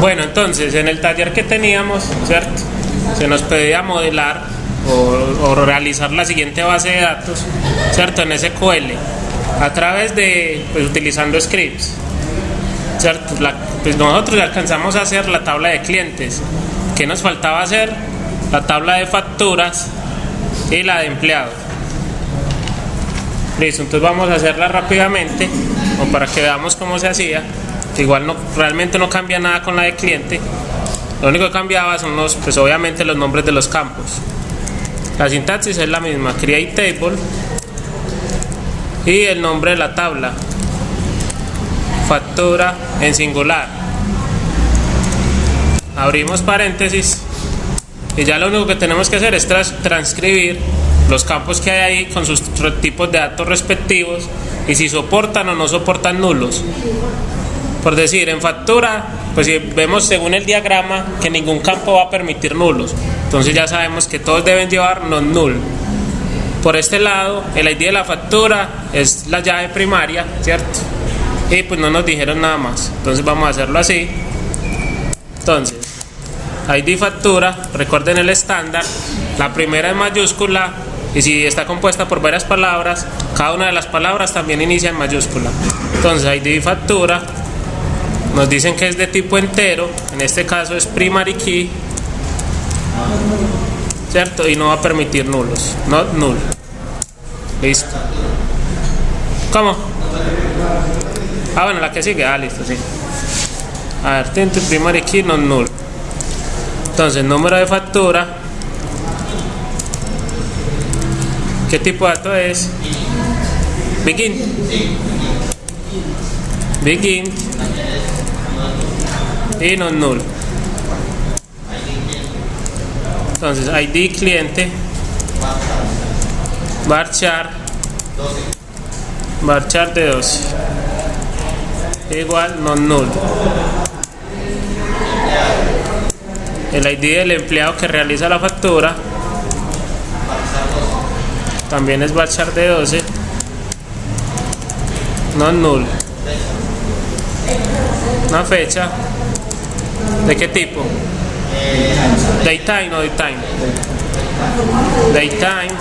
Bueno, entonces en el taller que teníamos, ¿cierto? Se nos pedía modelar o realizar la siguiente base de datos, ¿cierto? En SQL, a través de, pues utilizando scripts, ¿cierto? Pues nosotros alcanzamos a hacer la tabla de clientes. ¿Qué nos faltaba hacer? La tabla de facturas y la de empleados. Listo, entonces vamos a hacerla rápidamente, o para que veamos cómo se hacía. Igual no, realmente no cambia nada con la de cliente. Lo único que cambiaba son pues obviamente los nombres de los campos. La sintaxis es la misma, create table y el nombre de la tabla, factura en singular. Abrimos paréntesis y ya lo único que tenemos que hacer es transcribir los campos que hay ahí con sus tipos de datos respectivos y si soportan o no soportan nulos. Por decir, en factura, pues si vemos según el diagrama que ningún campo va a permitir nulos, entonces ya sabemos que todos deben llevar non-null. Por este lado, el ID de la factura es la llave primaria, ¿cierto? Y pues no nos dijeron nada más, entonces vamos a hacerlo así. Entonces, ID factura, recuerden el estándar, la primera es mayúscula y si está compuesta por varias palabras, cada una de las palabras también inicia en mayúscula. Entonces, ID factura, nos dicen que es de tipo entero, en este caso es primary key, ¿cierto? Y no va a permitir nulos, not null. Listo. ¿Cómo? Ah, bueno, la que sigue, listo, sí. A ver, tento primary key, not null. Entonces, número de factura. ¿Qué tipo de dato es? Begin. Begin. Y no null. Entonces ID cliente varchar de 12 igual no null. El ID del empleado que realiza la factura también es varchar de 12 no null. Una fecha. ¿De qué tipo? Daytime o daytime. Daytime,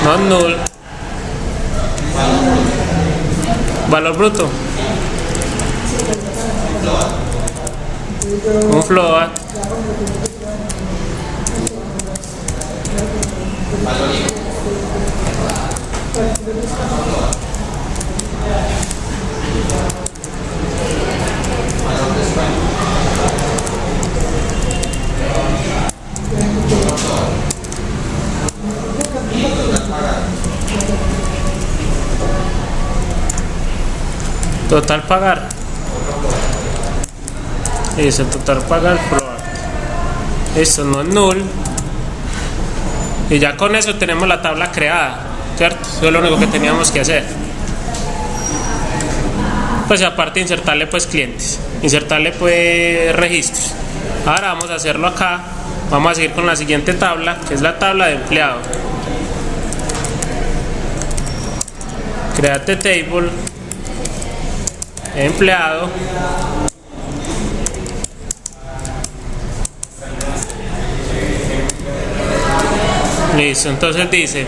not null. Valor bruto. Un float. Total pagar. Eso, total pagar float. Eso no es null. Y ya con eso tenemos la tabla creada, ¿cierto? Eso es lo único que teníamos que hacer. Pues aparte insertarle pues clientes, insertarle pues registros. Ahora vamos a hacerlo acá. Vamos a seguir con la siguiente tabla, que es la tabla de empleado. Create table empleado. Listo, entonces dice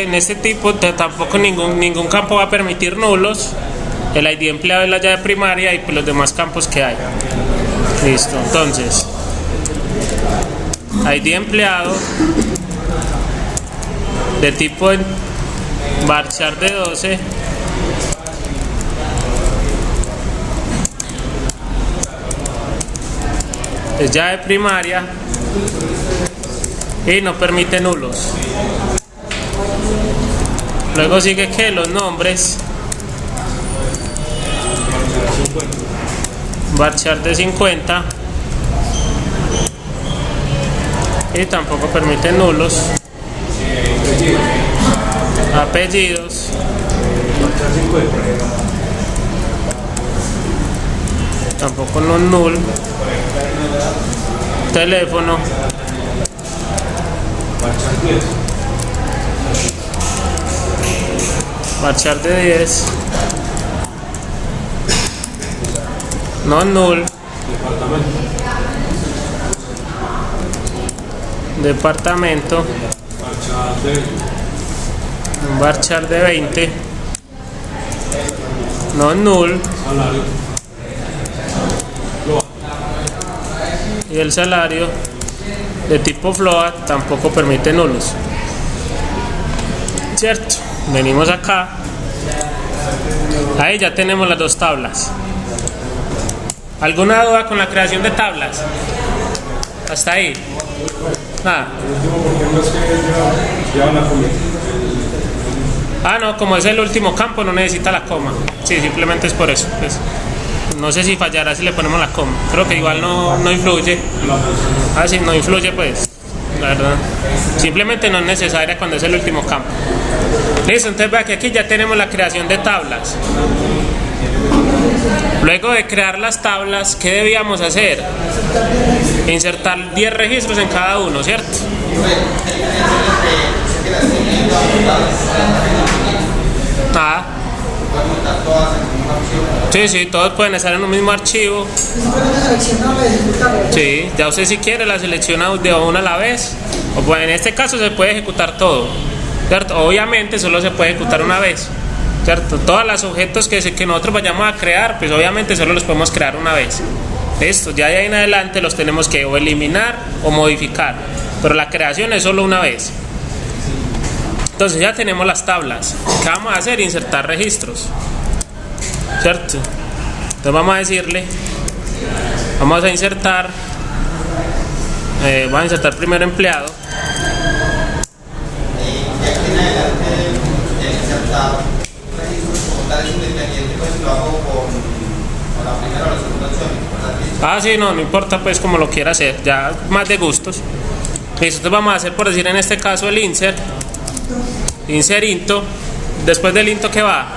en este tipo tampoco ningún campo va a permitir nulos. El ID empleado es la llave primaria y pues los demás campos que hay. Listo, entonces ID empleado de tipo varchar de 12 es llave primaria y no permite nulos. Luego sigue que los nombres varchar de 50 y tampoco permite nulos. Apellidos tampoco no null. Teléfono varchar de 10 no null, departamento, un varchar de 20, no null, y el salario de tipo float tampoco permite nulos, cierto. Venimos acá, ahí ya tenemos las dos tablas. ¿Alguna duda con la creación de tablas? Hasta ahí. Nada. Ah, no, como es el último campo no necesita la coma. Sí, simplemente es por eso. Pues, no sé si fallará si le ponemos la coma. Creo que igual no influye. Ah, sí, no influye pues. La verdad. Simplemente no es necesaria cuando es el último campo. Listo, entonces vea que aquí ya tenemos la creación de tablas. Luego de crear las tablas, ¿qué debíamos hacer? Insertar 10 registros en cada uno, ¿cierto? Ah. Sí, todos pueden estar en un mismo archivo. Sí, ya usted si quiere la selecciona de una a la vez. O pues en este caso se puede ejecutar todo, ¿cierto? Obviamente solo se puede ejecutar una vez, ¿cierto? Todos los objetos que nosotros vayamos a crear, pues obviamente solo los podemos crear una vez. Listo, ya de ahí en adelante los tenemos que o eliminar o modificar, pero la creación es solo una vez. Entonces ya tenemos las tablas. ¿Qué vamos a hacer? Insertar registros, ¿cierto? Entonces vamos a decirle, vamos a insertar primero empleado. Ah, sí, no importa pues como lo quiera hacer, ya más de gustos. Listo, entonces vamos a hacer, por decir en este caso, el insert into. Después del into, ¿qué va?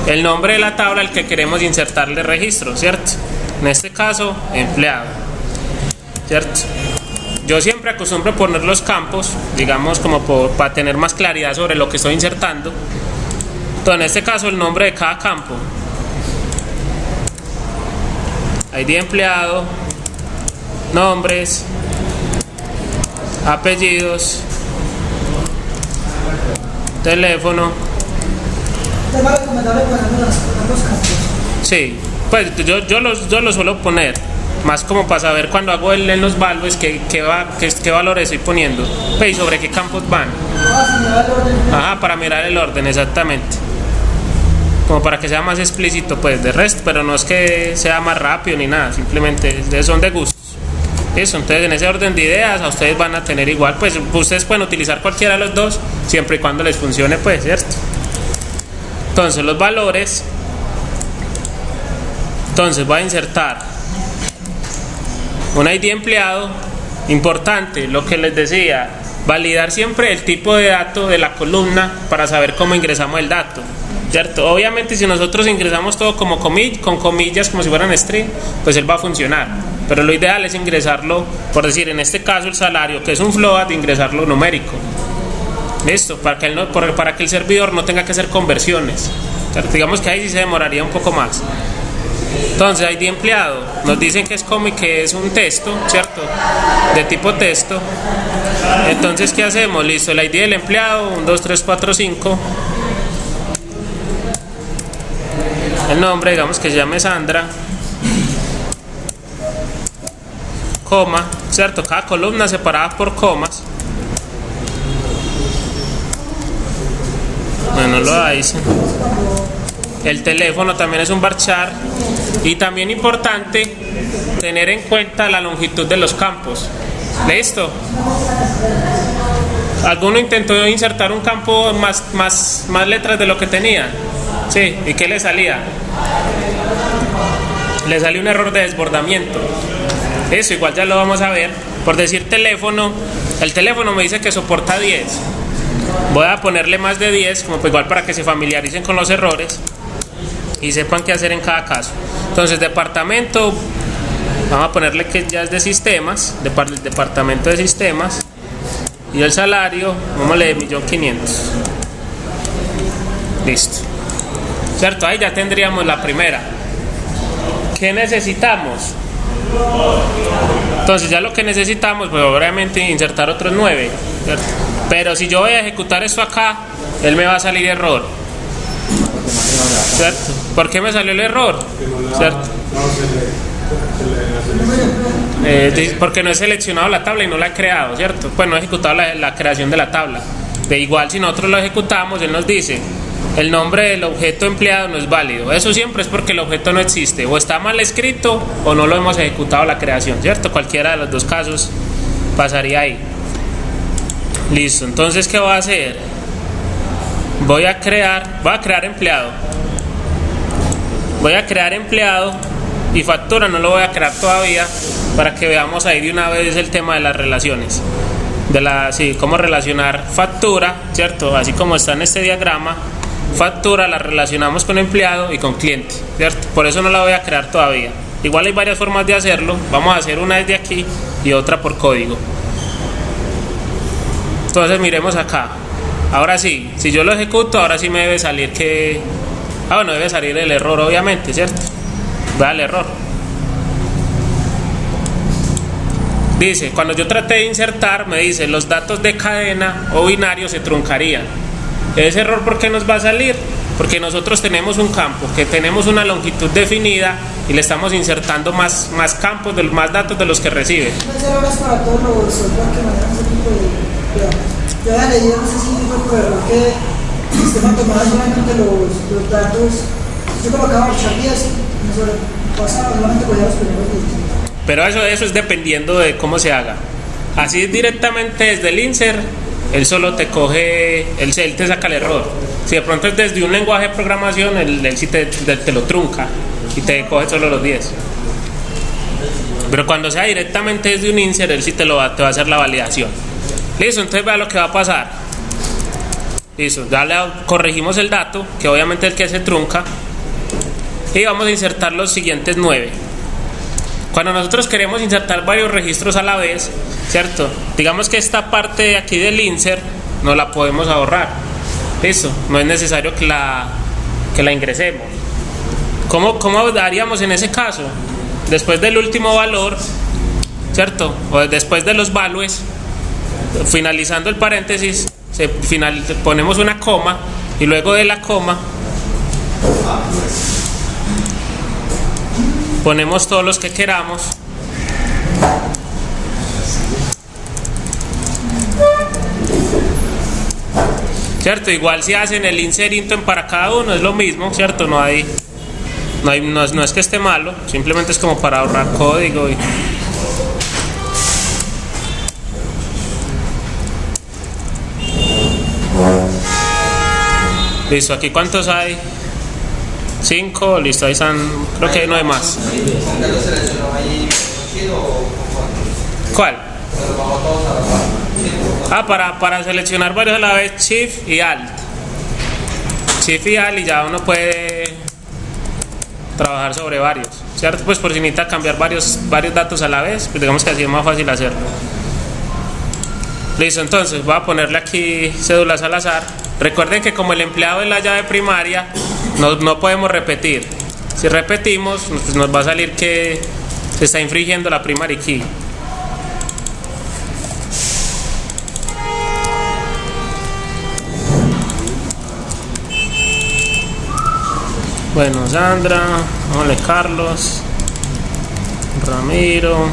El nombre de la tabla al que queremos insertarle registro, ¿cierto? En este caso, empleado, ¿cierto? Yo siempre acostumbro poner los campos, digamos, como para tener más claridad sobre lo que estoy insertando. Entonces, en este caso, el nombre de cada campo. ID empleado, nombres, apellidos, teléfono. ¿Es más recomendable poner los campos? Sí, pues yo lo suelo poner, más como para saber cuando hago en los valores qué valores estoy poniendo, pues, y sobre qué campos van. Ajá, para mirar el orden, exactamente. Como para que sea más explícito, pues, de resto, pero no es que sea más rápido ni nada, simplemente son de gustos. Eso, entonces en ese orden de ideas a ustedes van a tener igual, pues ustedes pueden utilizar cualquiera de los dos, siempre y cuando les funcione, pues, ¿cierto? Entonces los valores, entonces voy a insertar un ID empleado, importante, lo que les decía, validar siempre el tipo de dato de la columna para saber cómo ingresamos el dato, ¿cierto? Obviamente si nosotros ingresamos todo con comillas, como si fueran string, pues él va a funcionar, pero lo ideal es ingresarlo, por decir, en este caso el salario, que es un float, ingresarlo numérico. Listo, para que el servidor no tenga que hacer conversiones, ¿cierto? Digamos que ahí sí se demoraría un poco más. Entonces, ID empleado, nos dicen que es un texto, ¿cierto? De tipo texto. Entonces, ¿qué hacemos? Listo, el ID del empleado, 1, 2, 3, 4, 5. El nombre, digamos que se llame Sandra. Coma, ¿cierto? Cada columna separada por comas. Bueno, lo hice. El teléfono también es un varchar. Y también importante tener en cuenta la longitud de los campos. ¿Listo? ¿Alguno intentó insertar un campo más letras de lo que tenía? Sí, ¿y qué le salía? Le salió un error de desbordamiento. Eso igual ya lo vamos a ver. Por decir teléfono, el teléfono me dice que soporta 10. Voy a ponerle más de 10, como pues igual para que se familiaricen con los errores y sepan qué hacer en cada caso. Entonces, departamento, vamos a ponerle que ya es de sistemas, departamento de sistemas, y el salario, vamos a leer 1.500.000. Listo, ¿cierto? Ahí ya tendríamos la primera. ¿qué necesitamos? Entonces ya lo que necesitamos, pues obviamente insertar otros 9, ¿cierto? Pero si yo voy a ejecutar esto acá, él me va a salir error, ¿cierto? ¿Por qué me salió el error? ¿Cierto? Porque no he seleccionado la tabla y no la he creado, ¿cierto? Pues no he ejecutado la creación de la tabla. De igual, si nosotros lo ejecutamos, él nos dice el nombre del objeto empleado no es válido. Eso siempre es porque el objeto no existe, o está mal escrito o no lo hemos ejecutado la creación, ¿cierto? Cualquiera de los dos casos pasaría ahí. Listo, entonces ¿qué voy a hacer? Voy a crear empleado. Voy a crear empleado y factura no lo voy a crear todavía, para que veamos ahí de una vez el tema de las relaciones. Cómo relacionar factura, ¿cierto? Así como está en este diagrama, factura la relacionamos con empleado y con cliente, ¿cierto? Por eso no la voy a crear todavía. Igual hay varias formas de hacerlo. Vamos a hacer una desde aquí y otra por código. Entonces miremos acá. Ahora sí, si yo lo ejecuto, ahora sí me debe salir que... bueno, debe salir el error obviamente, ¿cierto? Vea el error. Dice, cuando yo traté de insertar, me dice, los datos de cadena o binario se truncarían. Ese error, ¿por qué nos va a salir? Porque nosotros tenemos un campo, que tenemos una longitud definida y le estamos insertando más campos, más datos de los que recibe. Ese error es para todos los software que manejan ese tipo de... Yo había leído, no sé si fue por error, que el sistema tomaba solamente los datos. Yo colocaba 8 días y me sobrepasaba, solamente cogía los primeros días. Pero eso es dependiendo de cómo se haga. Así directamente desde el insert, él solo te coge, él te saca el error. Si de pronto es desde un lenguaje de programación, él sí te lo trunca y te coge solo los 10. Pero cuando sea directamente desde un insert, él sí te va a hacer la validación. Listo, entonces vea lo que va a pasar. Listo, ya le corregimos el dato, que obviamente es el que se trunca, y vamos a insertar los siguientes 9. Cuando nosotros queremos insertar varios registros a la vez, ¿cierto? Digamos que esta parte de aquí del insert no la podemos ahorrar. Listo, no es necesario que la ingresemos. ¿Cómo haríamos en ese caso? Después del último valor, ¿cierto? O después de los values, finalizando el paréntesis, ponemos una coma y luego de la coma ponemos todos los que queramos. ¿Cierto? Igual si hacen el insert intent para cada uno es lo mismo, ¿cierto? No es que esté malo, simplemente es como para ahorrar código. Listo, aquí ¿cuántos hay? 5, listo, ahí están, creo que no hay más. ¿Cuál? Para seleccionar varios a la vez, Shift y Alt. Shift y Alt y ya uno puede trabajar sobre varios, ¿cierto? Pues por si necesita cambiar varios datos a la vez, pues digamos que así es más fácil hacerlo. Listo, entonces voy a ponerle aquí cédulas al azar. Recuerden que como el empleado es la llave primaria, no podemos repetir. Si repetimos, pues nos va a salir que se está infringiendo la primary key. Bueno, Sandra, vamos a Carlos, Ramiro.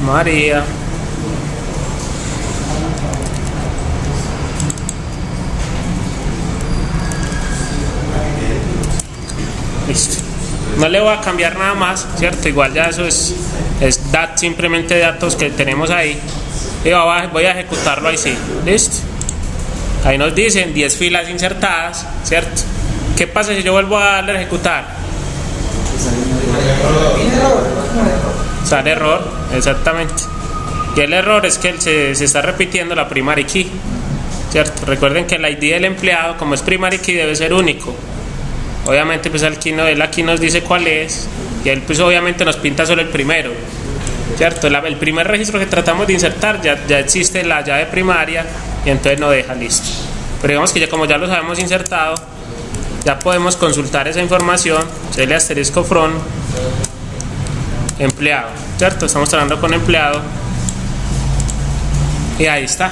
María. Listo. No le voy a cambiar nada más, ¿cierto? Igual ya eso es simplemente datos que tenemos ahí. Y voy a ejecutarlo ahí sí. Listo. Ahí nos dicen 10 filas insertadas, ¿cierto? ¿Qué pasa si yo vuelvo a darle a ejecutar? Sale error, exactamente. Y el error es que se está repitiendo la primary key, ¿cierto? Recuerden que el ID del empleado, como es primary key, debe ser único. obviamente pues él aquí nos dice cuál es, y él pues obviamente nos pinta solo el primero, ¿cierto? El primer registro que tratamos de insertar ya existe la llave primaria, y entonces no deja, listo. Pero digamos que ya como ya los habíamos insertado, ya podemos consultar esa información, ** from empleado, ¿cierto? Estamos trabajando con empleado, y ahí está.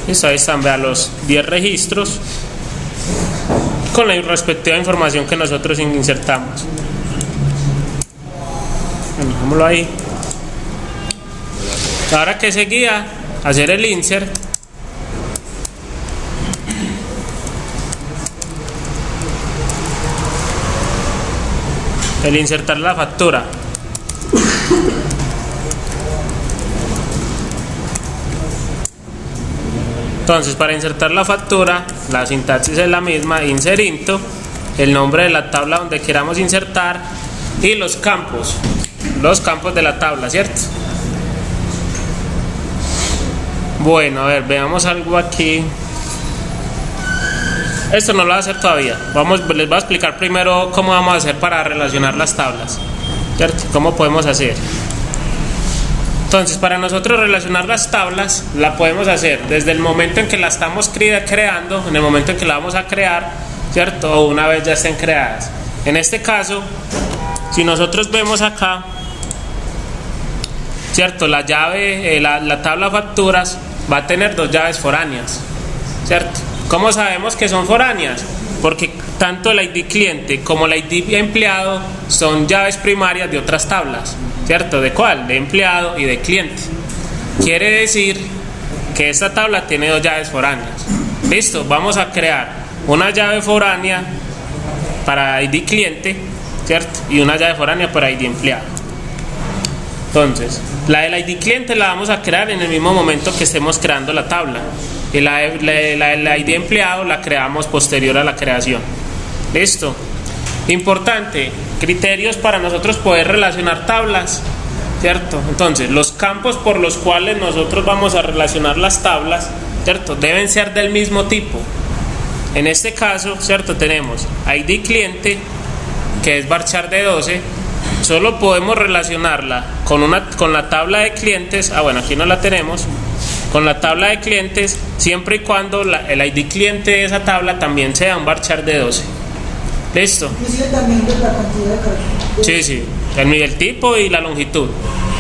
Listo, ahí están, vean los 10 registros con la respectiva información que nosotros insertamos. Bueno, dejémoslo ahí. Ahora que seguía, hacer el insert. El insertar la factura. Entonces, para insertar la factura, la sintaxis es la misma: insert into, el nombre de la tabla donde queramos insertar y los campos de la tabla, ¿cierto? Bueno, a ver, veamos algo aquí. Esto no lo voy a hacer todavía. Les voy a explicar primero cómo vamos a hacer para relacionar las tablas, ¿cierto? ¿Cómo podemos hacer? Entonces, para nosotros relacionar las tablas, la podemos hacer desde el momento en que la estamos creando, en el momento en que la vamos a crear, ¿cierto? O una vez ya estén creadas. En este caso, si nosotros vemos acá, ¿cierto? La llave, la tabla facturas va a tener 2 llaves foráneas, ¿cierto? ¿Cómo sabemos que son foráneas? Porque tanto el ID cliente como el ID empleado son llaves primarias de otras tablas, ¿cierto? ¿De cuál? De empleado y de cliente. Quiere decir que esta tabla tiene 2 llaves foráneas. Listo, vamos a crear una llave foránea para ID cliente, ¿cierto? Y una llave foránea para ID empleado. Entonces, la del ID cliente la vamos a crear en el mismo momento que estemos creando la tabla. Y la ID empleado la creamos posterior a la creación. Listo. Importante, criterios para nosotros poder relacionar tablas, ¿cierto? Entonces, los campos por los cuales nosotros vamos a relacionar las tablas, ¿cierto? Deben ser del mismo tipo. En este caso, ¿cierto? Tenemos ID cliente, que es varchar de 12. Solo podemos relacionarla con la tabla de clientes. Bueno, aquí no la tenemos. Con la tabla de clientes, siempre y cuando el ID cliente de esa tabla también sea un varchar de 12. ¿Listo? Inclusive también de la cantidad de caracteres. Sí, el tipo y la longitud,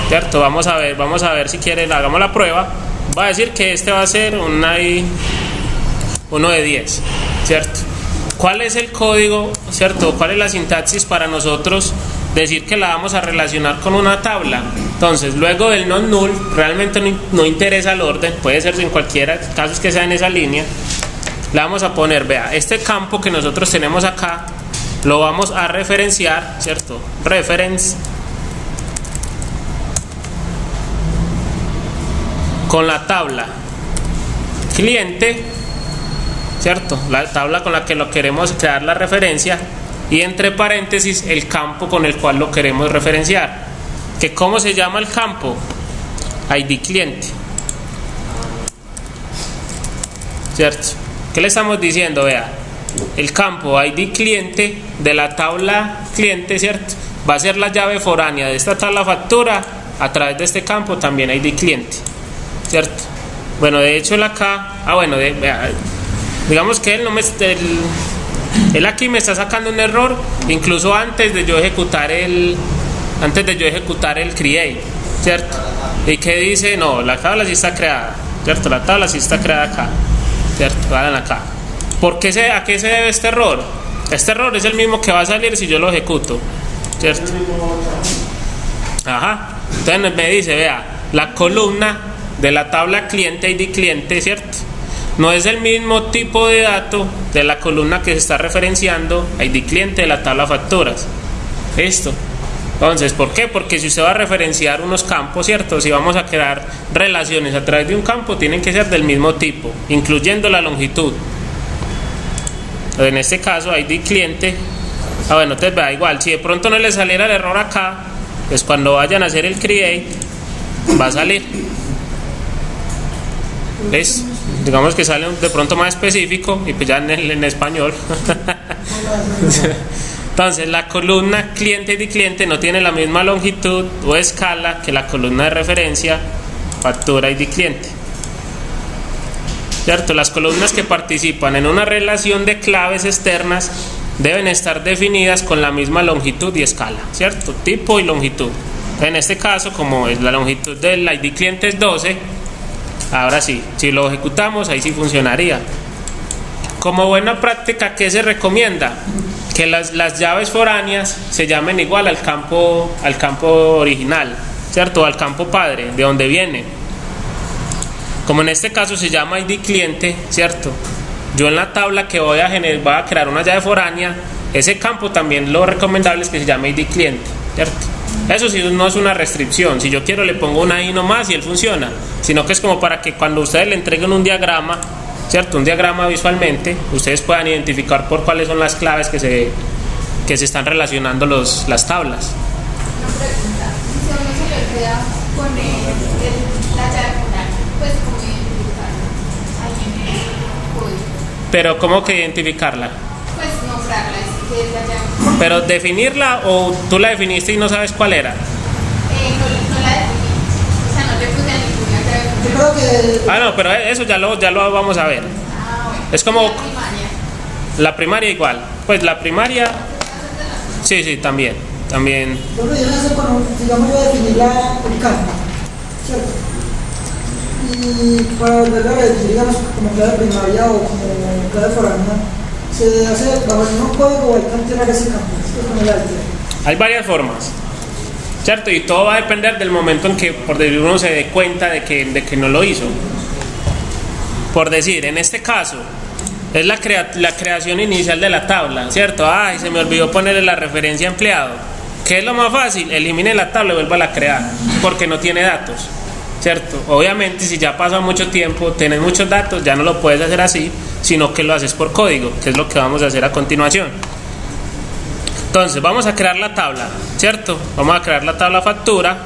¿cierto? Vamos a ver si quieren, hagamos la prueba. Va a decir que este va a ser uno de 10, ¿cierto? ¿Cuál es el código, ¿cierto? ¿Cuál es la sintaxis para nosotros decir que la vamos a relacionar con una tabla? Entonces, luego del non null, realmente no interesa el orden, puede ser en cualquiera, casos que sea en esa línea. Le vamos a poner, vea, este campo que nosotros tenemos acá, lo vamos a referenciar, ¿cierto? Reference con la tabla cliente, ¿cierto? La tabla con la que lo queremos crear la referencia, y entre paréntesis el campo con el cual lo queremos referenciar. ¿Que cómo se llama el campo? ID cliente, ¿cierto? ¿Qué le estamos diciendo? Vea, el campo ID cliente de la tabla cliente, ¿cierto? Va a ser la llave foránea de esta tabla factura a través de este campo también ID cliente, ¿cierto? Bueno, de hecho él acá, vea, digamos que él aquí me está sacando un error incluso antes de yo ejecutar el create, ¿cierto? Y que dice, no, la tabla sí está creada, ¿cierto? La tabla sí está creada acá, ¿cierto? Vayan acá. ¿A qué se debe este error? Este error es el mismo que va a salir si yo lo ejecuto, ¿cierto? Ajá. Entonces me dice, vea, la columna de la tabla cliente ID cliente, ¿cierto? No es el mismo tipo de dato de la columna que se está referenciando ID cliente de la tabla facturas. ¿Listo? Entonces, ¿por qué? Porque si usted va a referenciar unos campos, ¿cierto? Si vamos a crear relaciones a través de un campo, tienen que ser del mismo tipo, incluyendo la longitud. En este caso, ID cliente. Entonces vea, igual, si de pronto no le saliera el error acá, pues cuando vayan a hacer el create, va a salir. ¿Ves? Digamos que sale de pronto más específico y pues ya en español. Entonces la columna cliente y cliente no tiene la misma longitud o escala que la columna de referencia factura y cliente. ¿Cierto? Las columnas que participan en una relación de claves externas deben estar definidas con la misma longitud y escala, ¿cierto? Tipo y longitud. En este caso, como la longitud del ID cliente es 12, ahora sí, si lo ejecutamos, ahí sí funcionaría. Como buena práctica, ¿qué se recomienda? Que las llaves foráneas se llamen igual al campo original, ¿cierto? Al campo padre, de donde viene. Como en este caso se llama ID cliente, ¿cierto? Yo en la tabla que voy a crear una llave foránea, ese campo también lo recomendable es que se llame ID cliente, ¿cierto? Eso sí no es una restricción. Si yo quiero le pongo una I nomás y él funciona, sino que es como para que cuando ustedes le entreguen un diagrama, ¿cierto? Un diagrama visualmente, ustedes puedan identificar por cuáles son las claves que se están relacionando las tablas. Una pregunta, si a uno se le olvida poner la llave foránea, pues ¿cómo identificarla ahí en el código? Pero ¿cómo que identificarla? Pues nombrarla, es que es la llave. Pero definirla, o tú la definiste y no sabes cuál era. No la definí, o sea, no le puse a ninguna llave foránea. Yo creo que... Ah, no, pero eso ya lo vamos a ver. Bueno. Es como La primaria. la primaria igual. Pues la primaria, sí, también. Yo lo que hacer cuando, digamos, voy a definir el campo, ¿cierto? Y para volverlo a definir, digamos, como clave primaria o como clave foránea, se hace bajo el mismo código o hay que alterar ese campo. Esto es como la idea. Hay varias formas, ¿cierto? Y todo va a depender del momento en que, por decir, uno se dé cuenta de que no lo hizo. Por decir, en este caso, es la creación inicial de la tabla, ¿cierto? Ay, se me olvidó ponerle la referencia empleado. ¿Qué es lo más fácil? Elimine la tabla y vuelva a crear, porque no tiene datos, ¿cierto? Obviamente, si ya pasa mucho tiempo, tienes muchos datos, ya no lo puedes hacer así, sino que lo haces por código, que es lo que vamos a hacer a continuación. Entonces, vamos a crear la tabla, ¿cierto? Vamos a crear la tabla factura.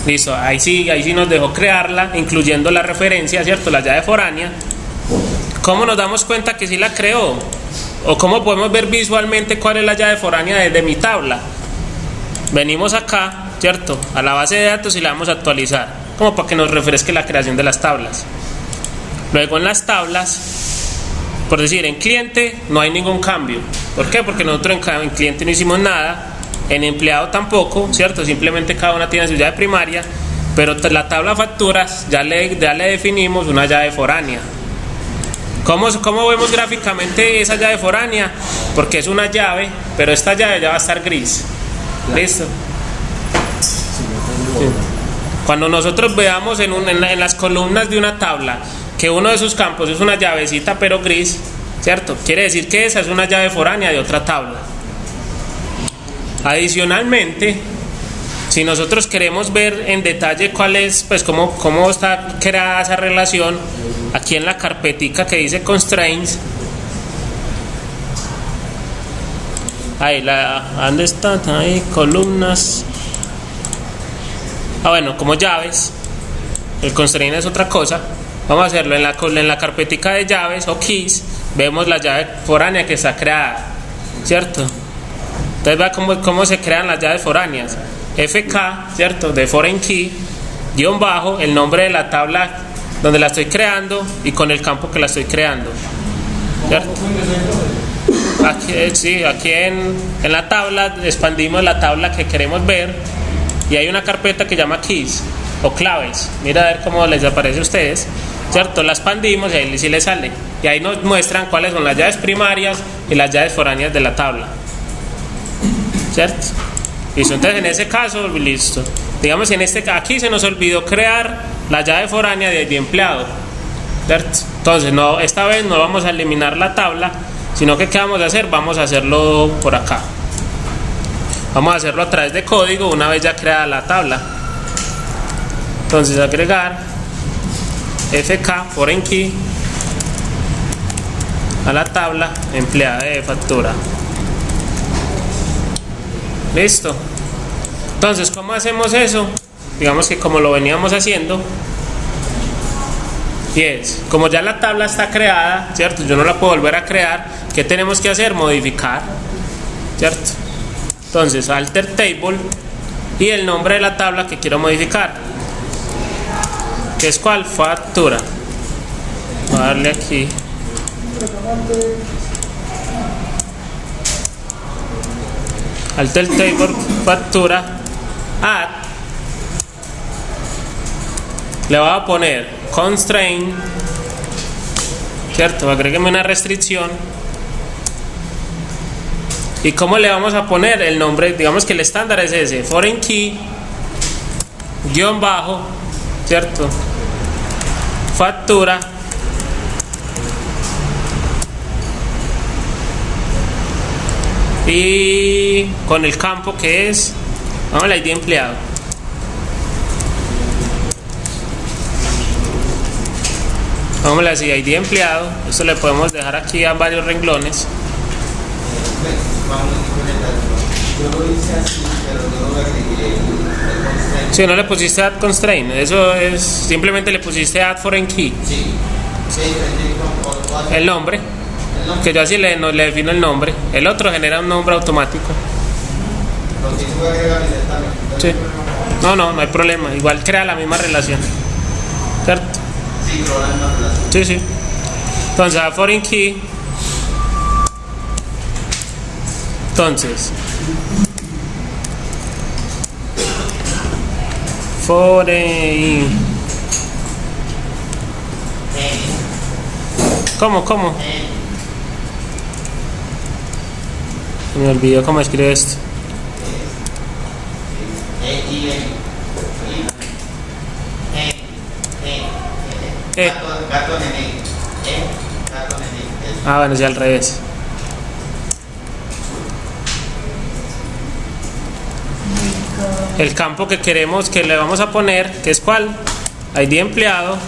Listo, ahí sí nos dejó crearla, incluyendo la referencia, ¿cierto? La llave foránea. ¿Cómo nos damos cuenta que sí la creó? ¿O cómo podemos ver visualmente cuál es la llave foránea de mi tabla? Venimos acá, ¿cierto? A la base de datos y la vamos a actualizar, como para que nos refresque la creación de las tablas. Luego en las tablas, por decir, en cliente no hay ningún cambio. ¿Por qué? Porque nosotros en cliente no hicimos nada. En empleado tampoco, ¿cierto? Simplemente cada una tiene su llave primaria, pero la tabla facturas ya le definimos una llave foránea. ¿Cómo vemos gráficamente esa llave foránea? Porque es una llave, pero esta llave ya va a estar gris. ¿Listo? Sí. Cuando nosotros veamos en las columnas de una tabla que uno de sus campos es una llavecita pero gris, ¿cierto? Quiere decir que esa es una llave foránea de otra tabla. Adicionalmente, si nosotros queremos ver en detalle cuál es, pues cómo está creada esa relación, aquí en la carpetica que dice constraints, ahí ¿dónde están? Ahí, columnas. Bueno, como llaves, el constraint es otra cosa. Vamos a hacerlo en la carpetica de llaves o keys, vemos la llave foránea que está creada, ¿cierto? Entonces vea cómo se crean las llaves foráneas. FK, ¿cierto? De foreign key, guión bajo, el nombre de la tabla donde la estoy creando y con el campo que la estoy creando, ¿cierto? Aquí en la tabla expandimos la tabla que queremos ver y hay una carpeta que llama keys o claves. Mira a ver cómo les aparece a ustedes, ¿cierto? La expandimos y ahí sí les sale. Y ahí nos muestran cuáles son las llaves primarias y las llaves foráneas de la tabla, ¿cierto? Listo, entonces en ese caso, listo. Digamos aquí se nos olvidó crear la llave foránea de empleado, ¿cierto? Entonces esta vez no vamos a eliminar la tabla, sino que ¿qué vamos a hacer? Vamos a hacerlo por acá. Vamos a hacerlo a través de código una vez ya creada la tabla. Entonces agregar FK foreign key a la tabla empleada de factura. Listo. Entonces, ¿cómo hacemos eso? Digamos que como lo veníamos haciendo, Y es, como ya la tabla está creada, ¿cierto? Yo no la puedo volver a crear. ¿Qué tenemos que hacer? Modificar, ¿cierto? Entonces, alter table y el nombre de la tabla que quiero modificar, que es ¿cuál? Factura. Voy a darle aquí. Alter table, factura, add. Le voy a poner constraint, ¿cierto? Agrégueme una restricción. ¿Y cómo le vamos a poner el nombre? Digamos que el estándar es ese, foreign key, guión bajo, ¿cierto? Factura. Y con el campo que es, vamos al ID empleado. Vamos a decir ID empleado. Esto le podemos dejar aquí a varios renglones. Yo lo hice así, pero yo no le agregué el constraint. Si no le pusiste add constraint, eso es, simplemente le pusiste add foreign key. Sí. El nombre, que yo así le defino el nombre. El otro genera un nombre automático. Lo que se puede agregar directamente. Sí. No hay problema. Igual crea la misma relación, ¿cierto? Sí, pero la misma relación. Sí, sí. Entonces, a foreign key. Entonces, foreign. ¿Cómo? Me olvidó cómo escribe esto. Gato nene. Gato nene. Ah, bueno, ya al revés. El campo que queremos, que le vamos a poner, que es ¿cuál? ID empleado.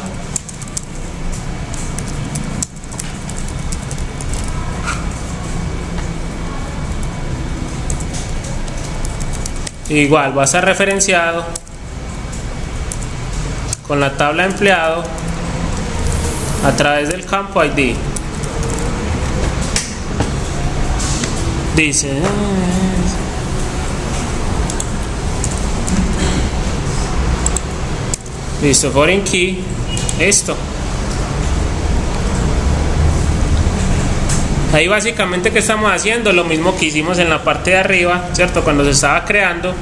Igual va a estar referenciado con la tabla empleado a través del campo ID. Dice listo, foreign key, listo. Ahí básicamente que estamos haciendo lo mismo que hicimos en la parte de arriba, ¿cierto? Cuando se estaba creando,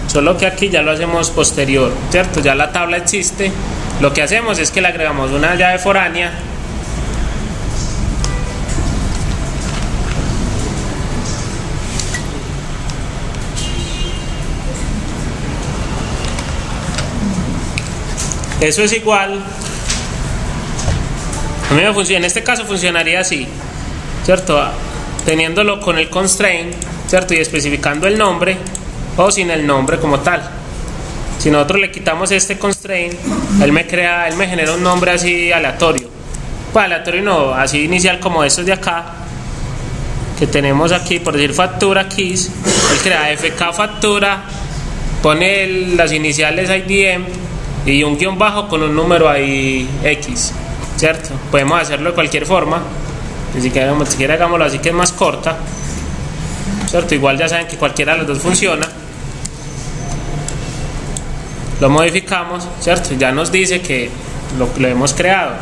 solo que aquí ya lo hacemos posterior, ¿cierto? Ya la tabla existe. Lo que hacemos es que le agregamos una llave foránea eso es igual. A mí me funciona, en este caso funcionaría así, ¿cierto? Teniéndolo con el constraint, ¿cierto? Y especificando el nombre o sin el nombre como tal. Si nosotros le quitamos este constraint, él me genera un nombre así aleatorio. Pues aleatorio no, así inicial como estos de acá, que tenemos aquí, por decir factura keys. Él crea FK factura, pone las iniciales IDM y un guión bajo con un número ahí X, ¿cierto? Podemos hacerlo de cualquier forma. Si quiere hagámoslo así que es más corta, ¿cierto? Igual ya saben que cualquiera de los dos funciona. Lo modificamos, ¿cierto? Ya nos dice que lo hemos creado.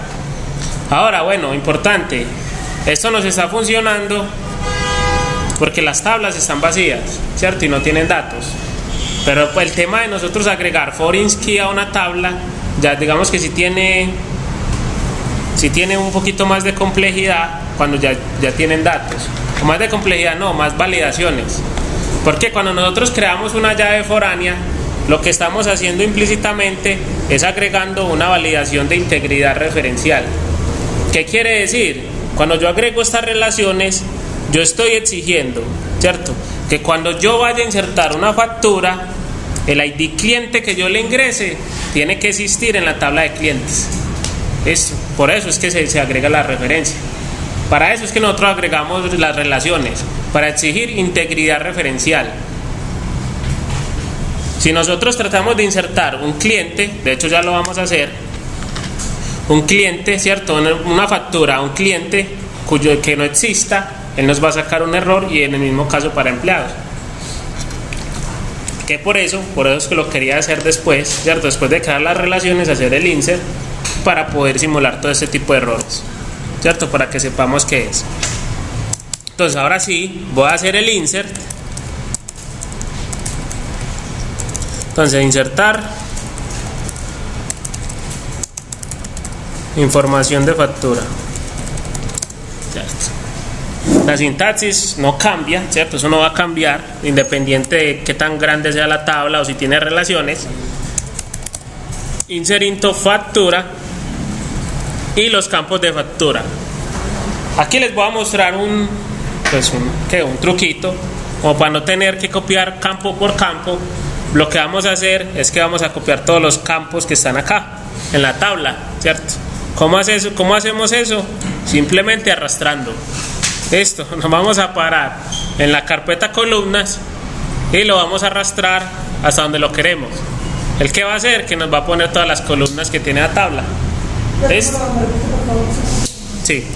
Ahora, bueno, importante, esto nos está funcionando porque las tablas están vacías, ¿cierto? Y no tienen datos. Pero pues, el tema de nosotros agregar foreign key a una tabla, ya digamos que sí tiene un poquito más de complejidad cuando ya tienen datos. O más de complejidad no, más validaciones. Porque cuando nosotros creamos una llave foránea, lo que estamos haciendo implícitamente es agregando una validación de integridad referencial. ¿Qué quiere decir? Cuando yo agrego estas relaciones, yo estoy exigiendo, ¿cierto?, que cuando yo vaya a insertar una factura, el ID cliente que yo le ingrese tiene que existir en la tabla de clientes. Por eso es que se agrega la referencia. Para eso es que nosotros agregamos las relaciones, para exigir integridad referencial. Si nosotros tratamos de insertar un cliente, de hecho ya lo vamos a hacer, un cliente, ¿cierto? Una factura a un cliente que no exista, él nos va a sacar un error, y en el mismo caso para empleados. Que por eso es que lo quería hacer después, ¿cierto? Después de crear las relaciones, hacer el insert para poder simular todo este tipo de errores, ¿cierto? Para que sepamos qué es. Entonces ahora sí, voy a hacer el insert. Entonces insertar información de factura, ¿cierto? La sintaxis no cambia, ¿cierto? Eso no va a cambiar independiente de qué tan grande sea la tabla o si tiene relaciones. Insert into factura y los campos de factura. Aquí les voy a mostrar un truquito, como para no tener que copiar campo por campo. Lo que vamos a hacer es que vamos a copiar todos los campos que están acá en la tabla, ¿cierto? ¿Cómo hacemos eso? Simplemente arrastrando. Esto, nos vamos a parar en la carpeta columnas y lo vamos a arrastrar hasta donde lo queremos. ¿El qué va a hacer? Que nos va a poner todas las columnas que tiene la tabla. ¿Listo? Sí.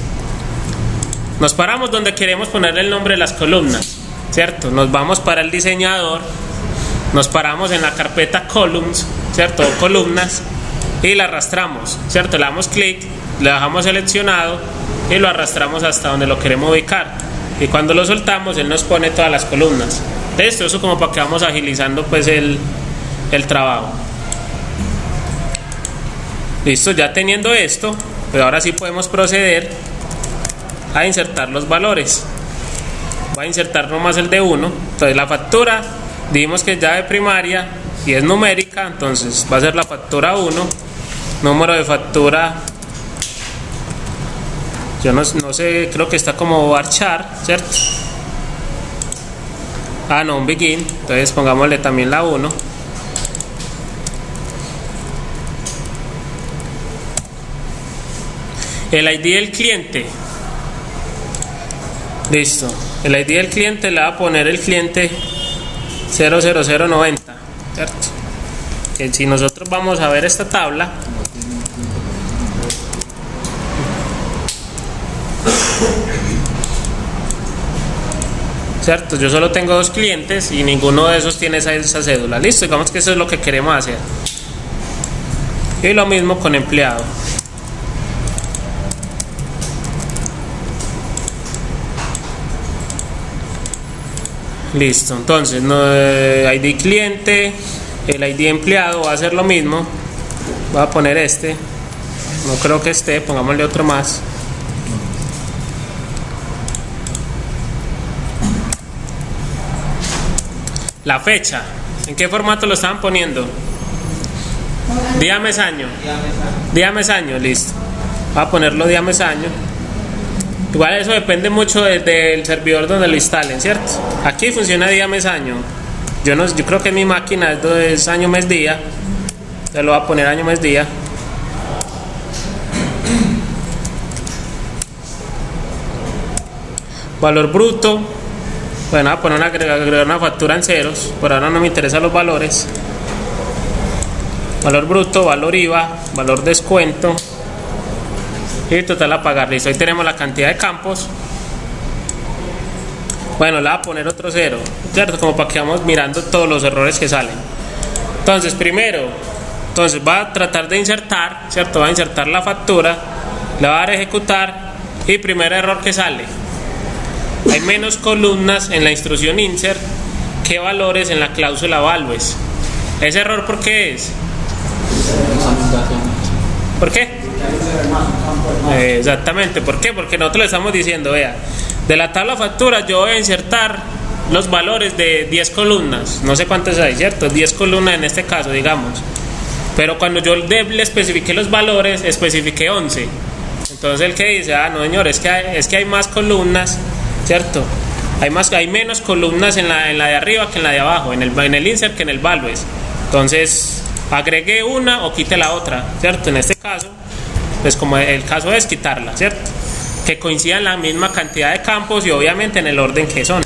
Nos paramos donde queremos ponerle el nombre de las columnas, ¿cierto? Nos vamos para el diseñador, nos paramos en la carpeta columns, ¿cierto? O columnas, y la arrastramos, ¿cierto? Le damos clic, le dejamos seleccionado y lo arrastramos hasta donde lo queremos ubicar, y cuando lo soltamos él nos pone todas las columnas. Esto, eso como para que vamos agilizando pues el trabajo. Listo, ya teniendo esto, pues ahora sí podemos proceder a insertar los valores. Voy a insertar nomás el de 1. Entonces la factura, dijimos que es llave primaria y es numérica, entonces va a ser la factura 1, número de factura. Yo no sé, creo que está como varchar, ¿cierto? No, un begin. Entonces pongámosle también la 1. El ID del cliente. Listo. El ID del cliente le va a poner el cliente 00090, ¿cierto? Que si nosotros vamos a ver esta tabla, ¿cierto? Yo solo tengo 2 clientes y ninguno de esos tiene esa cédula. Listo, digamos que eso es lo que queremos hacer. Y lo mismo con empleado. Listo, entonces ID cliente, el ID empleado va a ser lo mismo. Voy a poner este, no creo que esté, pongámosle otro más. La fecha, ¿en qué formato lo estaban poniendo? Día, mes, año. Día, mes, año, listo. Voy a ponerlo día, mes, año. Igual eso depende mucho del servidor donde lo instalen, ¿cierto? Aquí funciona día, mes, año. Yo creo que en mi máquina es año, mes, día. Entonces lo voy a poner año, mes, día. Valor bruto. Bueno, voy a poner agregar una factura en ceros. Por ahora no me interesan los valores. Valor bruto, valor IVA, valor descuento y total a pagar. Listo, ahí tenemos la cantidad de campos. Bueno, le voy a poner otro 0, ¿cierto? Como para que vamos mirando todos los errores que salen. Entonces, primero, va a tratar de insertar, ¿cierto? Va a insertar la factura, la va a dar a ejecutar y primer error que sale: hay menos columnas en la instrucción insert que valores en la cláusula values. ¿Ese error por qué es? ¿Por qué? Exactamente, ¿por qué? Porque nosotros le estamos diciendo, vea, de la tabla factura yo voy a insertar los valores de 10 columnas, no sé cuántos hay, ¿cierto? 10 columnas en este caso, digamos. Pero cuando yo le especifiqué los valores, especifiqué 11. Entonces el que dice, no señor, es que hay más columnas, ¿cierto? Hay menos columnas en la de arriba que en la de abajo, en el insert que en el values. Entonces agregue una o quite la otra, ¿cierto? En este caso, pues como el caso es quitarla, ¿cierto? Que coincidan la misma cantidad de campos y obviamente en el orden que son.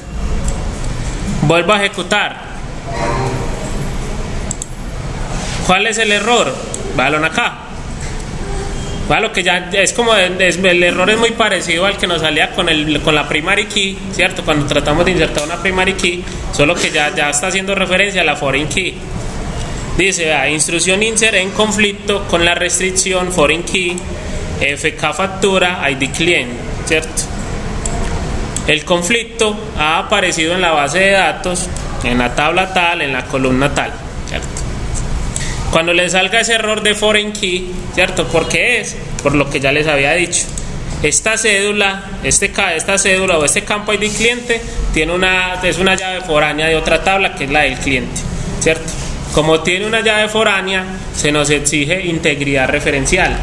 Vuelvo a ejecutar. ¿Cuál es el error? Véanlo acá. Lo que ya es como el error es muy parecido al que nos salía con la primary key, ¿cierto? Cuando tratamos de insertar una primary key, solo que ya está haciendo referencia a la foreign key. Dice, vea, instrucción insert en conflicto con la restricción foreign key FK factura ID client, ¿cierto? El conflicto ha aparecido en la base de datos, en la tabla tal, en la columna tal, ¿cierto? Cuando les salga ese error de foreign key, ¿cierto? ¿Por qué es? Por lo que ya les había dicho. Esta cédula o este campo ID cliente es una llave foránea de otra tabla que es la del cliente, ¿cierto? Como tiene una llave foránea, se nos exige integridad referencial.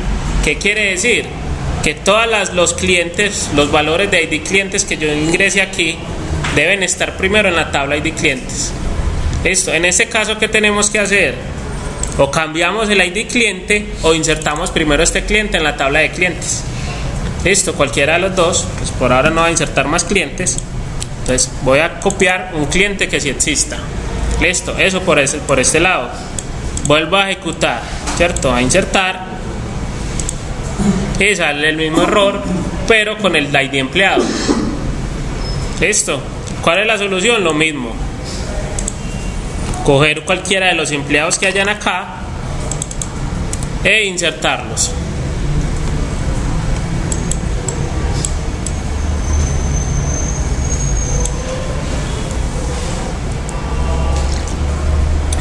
¿Qué quiere decir? Que todos los clientes, los valores de ID clientes que yo ingrese aquí, deben estar primero en la tabla ID clientes. Listo. En este caso, ¿qué tenemos que hacer? O cambiamos el ID cliente o insertamos primero este cliente en la tabla de clientes. Listo, cualquiera de los dos. Pues por ahora no voy a insertar más clientes. Entonces voy a copiar un cliente que sí exista. Listo, eso por este lado. Vuelvo a ejecutar, ¿cierto? A insertar. Y sale el mismo error, pero con el ID empleado. Listo. ¿Cuál es la solución? Lo mismo. Coger cualquiera de los empleados que hayan acá e insertarlos.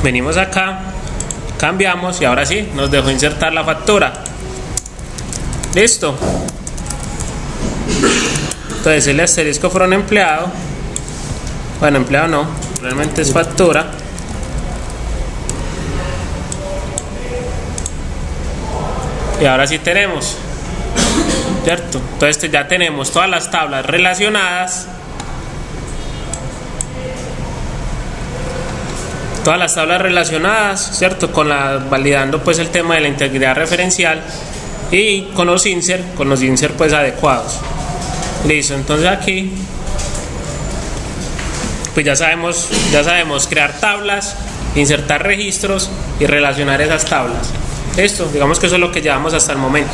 Venimos acá, cambiamos y ahora sí, nos dejó insertar la factura. Listo. Entonces el asterisco from empleado. Bueno, empleado no, realmente es factura. Y ahora sí tenemos, ¿cierto? Entonces ya tenemos todas las tablas relacionadas. Todas las tablas relacionadas, ¿cierto? Validando pues el tema de la integridad referencial y con los insert pues adecuados. Listo, entonces aquí pues ya sabemos crear tablas, insertar registros y relacionar esas tablas. Esto, digamos que eso es lo que llevamos hasta el momento.